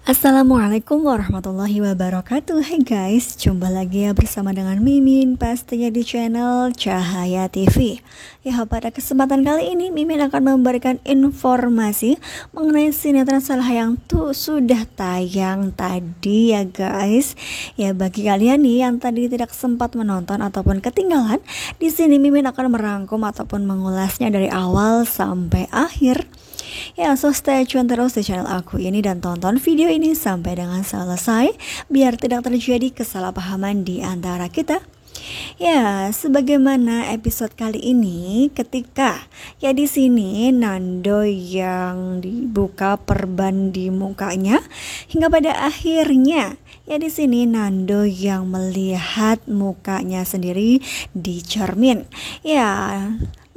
Assalamualaikum warahmatullahi wabarakatuh. Hai guys, jumpa lagi ya bersama dengan Mimin pastinya di channel Cahaya TV. Ya, pada kesempatan kali ini Mimin akan memberikan informasi mengenai sinetron Saleh yang sudah tayang tadi ya guys. Ya, bagi kalian nih yang tadi tidak sempat menonton ataupun ketinggalan, di sini Mimin akan merangkum ataupun mengulasnya dari awal sampai akhir. Ya, so stay tune terus di channel aku ini dan tonton video ini sampai dengan selesai biar tidak terjadi kesalahpahaman di antara kita. Ya, sebagaimana episode kali ini ketika ya di sini Nando yang dibuka perban di mukanya hingga pada akhirnya ya di sini Nando yang melihat mukanya sendiri di cermin. Ya,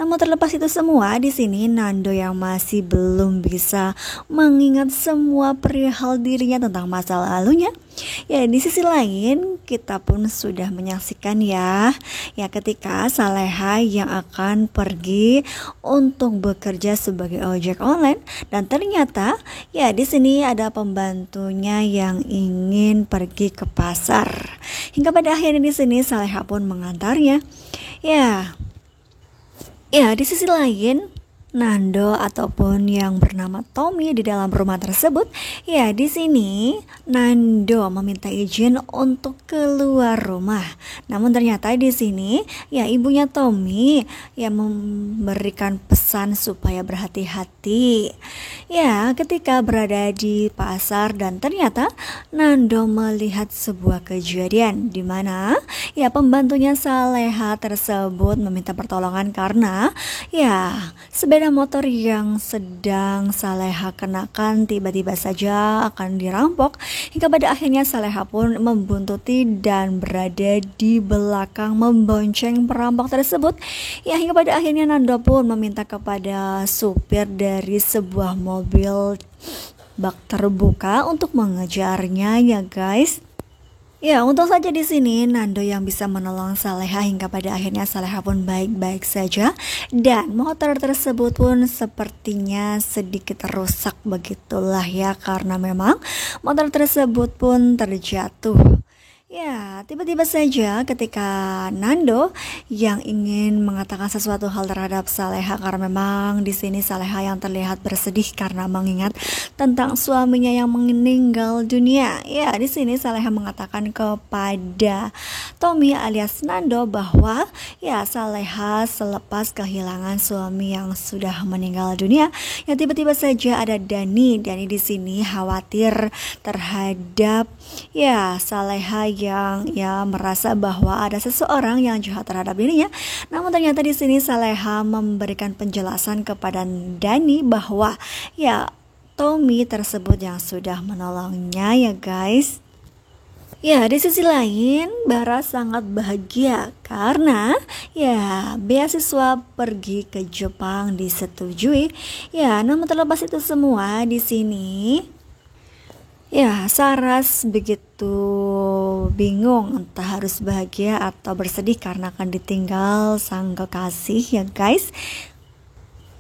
namun terlepas itu semua, di sini Nando yang masih belum bisa mengingat semua perihal dirinya tentang masa lalunya. Ya, di sisi lain kita pun sudah menyaksikan ya ketika Saleha yang akan pergi untuk bekerja sebagai ojek online dan ternyata ya di sini ada pembantunya yang ingin pergi ke pasar. Hingga pada akhirnya di sini Saleha pun mengantarnya. Ya, di sisi lain, Nando ataupun yang bernama Tommy di dalam rumah tersebut, ya di sini Nando meminta izin untuk keluar rumah. Namun ternyata di sini ya ibunya Tommy yang memberikan pesan supaya berhati-hati. Ya, ketika berada di pasar dan ternyata Nando melihat sebuah kejadian di mana ya pembantunya Saleha tersebut meminta pertolongan karena ya sepeda motor yang sedang Saleha kenakan tiba-tiba saja akan dirampok. Hingga pada akhirnya Saleha pun membuntuti dan berada di belakang membonceng perampok tersebut. Ya, hingga pada akhirnya Nando pun meminta kepada supir dari sebuah mobil bak terbuka untuk mengejarnya ya guys. Ya, untung saja di sini Nando yang bisa menolong Saleha hingga pada akhirnya Saleha pun baik-baik saja dan motor tersebut pun sepertinya sedikit rusak begitulah ya karena memang motor tersebut pun terjatuh. Ya, tiba-tiba saja ketika Nando yang ingin mengatakan sesuatu hal terhadap Saleha karena memang di sini Saleha yang terlihat bersedih karena mengingat tentang suaminya yang meninggal dunia. Ya, di sini Saleha mengatakan kepada Tommy alias Nando bahwa ya Saleha selepas kehilangan suami yang sudah meninggal dunia, ya tiba-tiba saja ada Dani di sini khawatir terhadap ya Saleha yang ya merasa bahwa ada seseorang yang jahat terhadap dirinya. Namun ternyata di sini Saleha memberikan penjelasan kepada Dani bahwa ya Tommy tersebut yang sudah menolongnya ya guys. Ya, di sisi lain Bara sangat bahagia karena ya beasiswa pergi ke Jepang disetujui. Ya, namun terlepas itu semua di sini ya Saras begitu bingung entah harus bahagia atau bersedih karena akan ditinggal sang kekasih ya guys.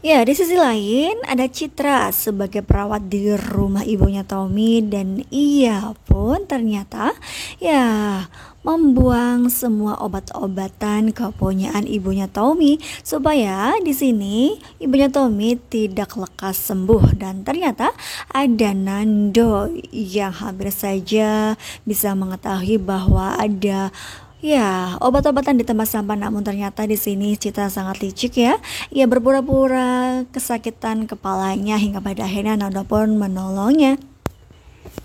Ya, di sisi lain ada Citra sebagai perawat di rumah ibunya Tommy dan ia pun ternyata ya membuang semua obat-obatan kepunyaan ibunya Tommy supaya di sini ibunya Tommy tidak lekas sembuh dan ternyata ada Nando yang hampir saja bisa mengetahui bahwa ada ya obat-obatan di tempat sampah, namun ternyata di sini Citra sangat licik ya. Ia berpura-pura kesakitan kepalanya hingga pada akhirnya Nando pun menolongnya.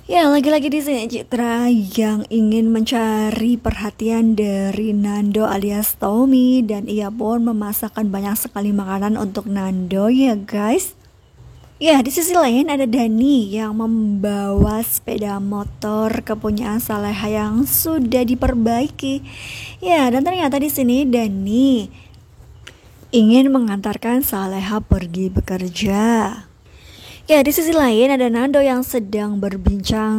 Ya, lagi-lagi di sini Citra yang ingin mencari perhatian dari Nando alias Tommy dan ia pun memasakkan banyak sekali makanan untuk Nando ya guys. Ya, di sisi lain ada Dani yang membawa sepeda motor kepunyaan Saleha yang sudah diperbaiki. Ya, dan ternyata di sini Dani ingin mengantarkan Saleha pergi bekerja. Ya, di sisi lain ada Nando yang sedang berbincang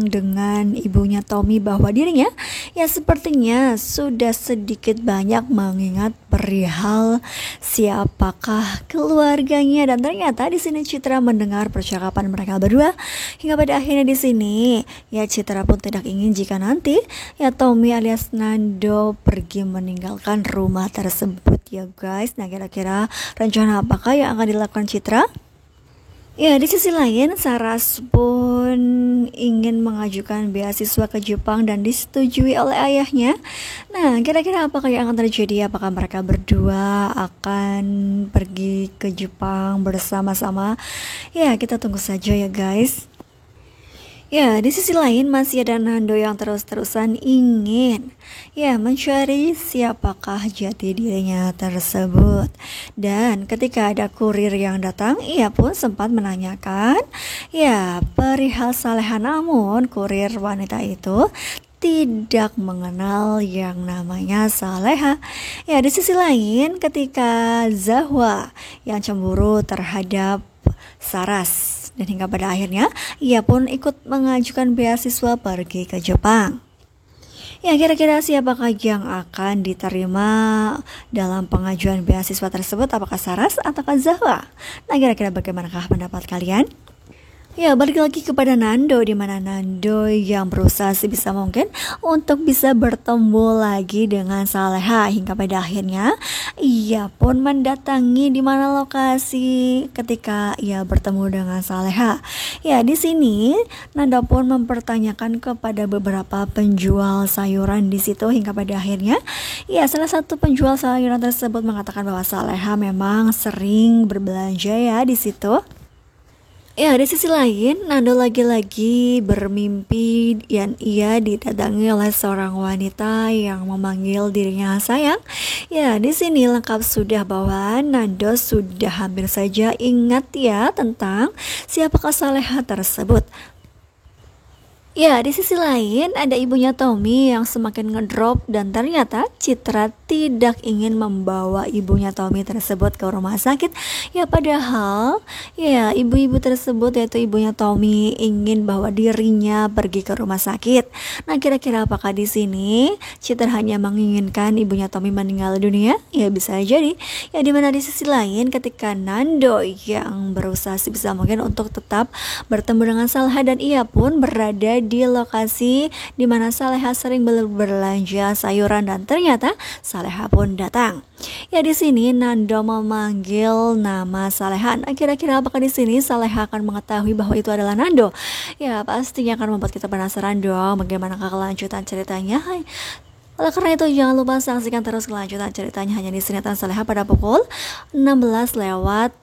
dengan ibunya Tommy bahwa dirinya ya sepertinya sudah sedikit banyak mengingat perihal siapakah keluarganya, dan ternyata di sini Citra mendengar percakapan mereka berdua hingga pada akhirnya di sini ya Citra pun tidak ingin jika nanti ya Tommy alias Nando pergi meninggalkan rumah tersebut ya guys. Nah, kira-kira rencana apakah yang akan dilakukan Citra? Ya, di sisi lain, Saras pun ingin mengajukan beasiswa ke Jepang dan disetujui oleh ayahnya. Nah, kira-kira apakah yang akan terjadi? Apakah mereka berdua akan pergi ke Jepang bersama-sama? Ya, kita tunggu saja ya guys. Ya, di sisi lain masih ada Nando yang terus-terusan ingin ya mencari siapakah jati dirinya tersebut. Dan ketika ada kurir yang datang, ia pun sempat menanyakan ya perihal Saleha, namun kurir wanita itu tidak mengenal yang namanya Saleha. Ya, di sisi lain ketika Zahwa yang cemburu terhadap Saras, dan hingga pada akhirnya ia pun ikut mengajukan beasiswa pergi ke Jepang. Ya, kira-kira siapakah yang akan diterima dalam pengajuan beasiswa tersebut? Apakah Saras atau Zahwa? Nah, kira-kira bagaimanakah pendapat kalian? Ya, balik lagi kepada Nando, di mana Nando yang berusaha sebisa mungkin untuk bisa bertemu lagi dengan Saleha hingga pada akhirnya ia pun mendatangi di mana lokasi ketika ia bertemu dengan Saleha. Ya, di sini Nando pun mempertanyakan kepada beberapa penjual sayuran di situ hingga pada akhirnya ya salah satu penjual sayuran tersebut mengatakan bahwa Saleha memang sering berbelanja ya di situ. Ya, di sisi lain, Nando lagi-lagi bermimpi dan ia didatangi oleh seorang wanita yang memanggil dirinya sayang. Ya, di sini lengkap sudah bahwa Nando sudah hampir saja ingat ya tentang siapakah Saleha tersebut. Ya, di sisi lain ada ibunya Tommy yang semakin ngedrop, dan ternyata Citra tidak ingin membawa ibunya Tommy tersebut ke rumah sakit. Ya, padahal ya ibu-ibu tersebut yaitu ibunya Tommy ingin bahwa dirinya pergi ke rumah sakit. Nah, kira-kira apakah di sini Citra hanya menginginkan ibunya Tommy meninggal dunia? Ya, bisa jadi. Ya, dimana di sisi lain ketika Nando yang berusaha sebisa mungkin untuk tetap bertemu dengan Saleha, dan ia pun berada di lokasi di mana Saleha sering berbelanja sayuran, dan ternyata Saleha pun datang. Ya, di sini Nando memanggil nama Saleha. Nah, kira-kira apakah di sini Saleha akan mengetahui bahwa itu adalah Nando? Ya, pastinya akan membuat kita penasaran dong bagaimana kelanjutan ceritanya. Oleh karena itu jangan lupa saksikan terus kelanjutan ceritanya hanya di sinetron Saleha pada pukul 16:45.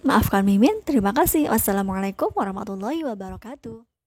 Maafkan Mimin. Terima kasih. Wassalamualaikum warahmatullahi wabarakatuh.